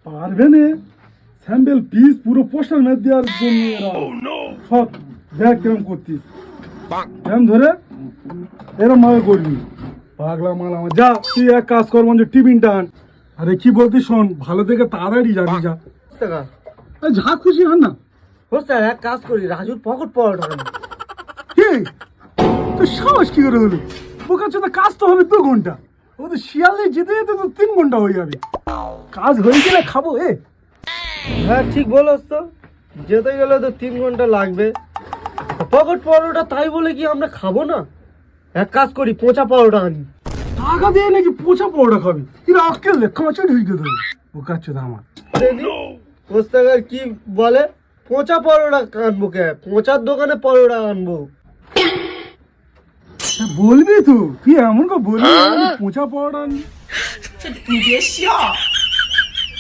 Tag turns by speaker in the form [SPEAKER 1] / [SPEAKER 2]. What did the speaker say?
[SPEAKER 1] পারবে না sample piece পুরো পোস্টার মেরে দেওয়ার জন্য এরা সব দেখ কেমন করতিস কেমন ধরে এরম ভাবে করবি পাগলা মাল আমার যা তুই এক কাজ কর মঞ্জু টিফিনটা আন আরে কি বলতিস শোন ভালো থেকে তাড়াতাড়ি যাবি যা যা খুশি আন না
[SPEAKER 2] স্যার এক কাজ করি রাজুর পকেট পরোটা আনি।
[SPEAKER 1] কি তোর সাহস কি করে হলো বোকা চোদা কাজ তো হবে 2 ঘন্টা ও তো শিয়ালে যেতে যেতে তো 3 ঘন্টা হয়ে যাবে কাজ হয়ে গেলে খাবো
[SPEAKER 2] হ্যাঁ ঠিক বলো তো যেতে গেলে তো 3 ঘন্টা লাগবে পকেট পরোটা তাই বলে কি আমরা খাবো না এক কাজ করি পচা পরোটা আনি
[SPEAKER 1] টাকা দিয়ে নাকি পচা পরোটা খাবি এরা আজকে লেখা ঢুকে দেবে বোকা চোদা আমার
[SPEAKER 2] কোস্তাকার কি বলে পচা পরোটা আনবো কে পচার দোকানে পরোটা আনবো
[SPEAKER 1] বলবি তুই এমন করে বলবি পচা পরোটা আনবি